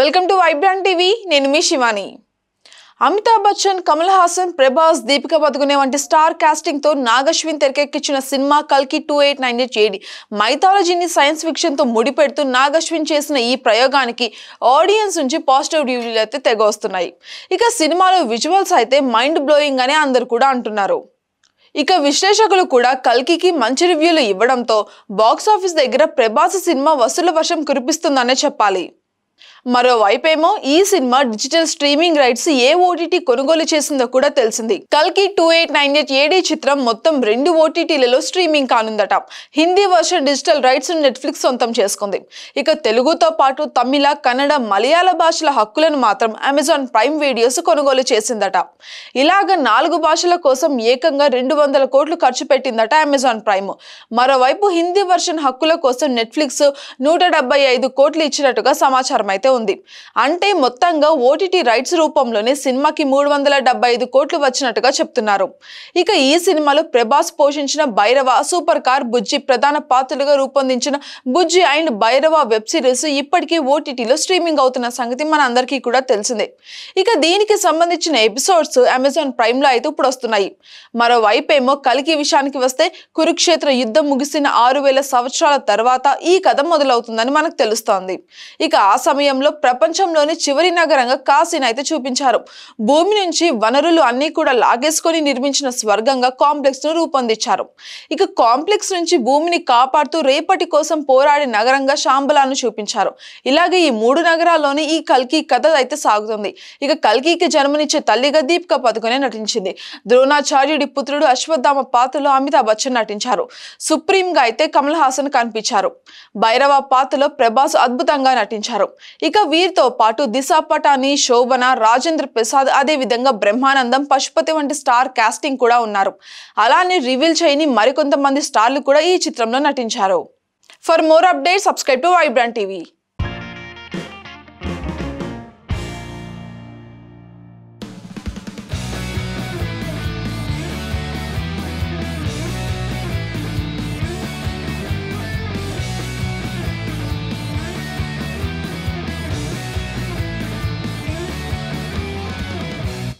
Welcome to Vibrant TV. నేను మీ శివాని. అమితాబ్ బచ్చన్, కమల్ హాసన్, ప్రభాస్, దీపిక పదుకునే వంటి star casting తో నాగశ్విన్ తెరకెక్కించిన సినిమా కల్కి 2898 AD మైథాలజీని సైన్స్ ఫిక్షన్ తో ముడిపెడుతూ నాగశ్విన్ చేసిన ఈ ప్రయోగానికి ఆడియన్స్ నుంచి పాజిటివ్ రివ్యూలు అయితే తెగ వస్తున్నాయి. ఇక సినిమాలో విజువల్స్ అయితే మైండ్ బ్లోయింగ్ అని అందరు కూడా అంటున్నారు. ఇక విశ్లేషకులు కూడా కల్కికి మంచి రివ్యూలు ఇవ్వడంతో బాక్సాఫీస్ దగ్గర ప్రభాస్ సినిమా వసూళ్ల వర్షం కురిపిస్తుందనే చెప్పాలి. మరోవైపేమో ఈ సినిమా డిజిటల్ స్ట్రీమింగ్ రైట్స్ ఏ ఓటీటీ కొనుగోలు చేసిందో కూడా తెలిసింది. కల్కి 2898 AD చిత్రం మొత్తం 2 ఓటీటీలలో స్ట్రీమింగ్ కానుందట. Hindi version digital rights Netflix సొంతం చేసుకుంది. ఇక తెలుగుతో పాటు తమిళ, కన్నడ, మలయాళ భాషల హక్కులను మాత్రం అమెజాన్ ప్రైమ్ వీడియోస్ కొనుగోలు చేసిందట. ఇలాగ 4 భాషల కోసం ఏకంగా 200 కోట్లు ఖర్చు పెట్టిందట అమెజాన్ ప్రైమ్. మరోవైపు హిందీ వర్షన్ హక్కుల కోసం నెట్ఫ్లిక్స్ 175 కోట్లు ఇచ్చినట్టుగా సమాచారం అయితే ఉంది. అంటే మొత్తంగా ఓటీటీ రైట్స్ రూపంలోనే సినిమాకి 375 కోట్లు వచ్చినట్టుగా చెప్తున్నారు. ఇక ఈ సినిమాలో ప్రభాస్ పోషించిన భైరవ, సూపర్ కార్ బుజ్జి ప్రధాన పాత్రలుగా రూపొందించిన బుజ్జి అండ్ భైరవ వెబ్ సిరీస్ ఇప్పటికీ ఓటీటీలో స్ట్రీమింగ్ అవుతున్న సంగతి మన అందరికీ కూడా తెలిసిందే. ఇక దీనికి సంబంధించిన ఎపిసోడ్స్ అమెజాన్ ప్రైమ్ లో అయితే ఇప్పుడు వస్తున్నాయి. మరోవైపేమో కల్కి విషయానికి వస్తే కురుక్షేత్ర యుద్ధం ముగిసిన 6000 సంవత్సరాల తర్వాత ఈ కథ మొదలవుతుందని మనకు తెలుస్తోంది. ఇక ఆ సమయంలో ప్రపంచంలోని చివరి నగరంగా కాశీని అయితే చూపించారు. భూమి నుంచి వనరులు అన్ని కూడా లాగేసుకొని నిర్మించిన స్వర్గంగా కాంప్లెక్స్ ను రూపొందించారు. ఇక కాంప్లెక్స్ నుంచి భూమిని కాపాడుతూ రేపటి కోసం పోరాడే నగరంగా శాంబలాను చూపించారు. ఇలాగే ఈ 3 నగరాల్లోని ఈ కల్కి కథ అయితే సాగుతుంది. ఇక కల్కికి జన్మనిచ్చే తల్లిగా దీపిక పదుకునే నటించింది. ద్రోణాచార్యుడి పుత్రుడు అశ్వత్థామ పాత్రలో అమితాబ్ బచ్చన్ నటించారు. సుప్రీం గా అయితే కమల్ హాసన్ కనిపించారు. భైరవ పాత్రలో ప్రభాస్ అద్భుతంగా నటించారు. ఇక వీరితో పాటు దిశ పటాని, శోభన, రాజేంద్ర ప్రసాద్, అదే విధంగా బ్రహ్మానందం, పశుపతి వంటి స్టార్ కాస్టింగ్ కూడా ఉన్నారు. అలానే రివీల్ చేయని మరికొంతమంది స్టార్లు కూడా ఈ చిత్రంలో నటించారు. For more updates subscribe to Vibrant TV.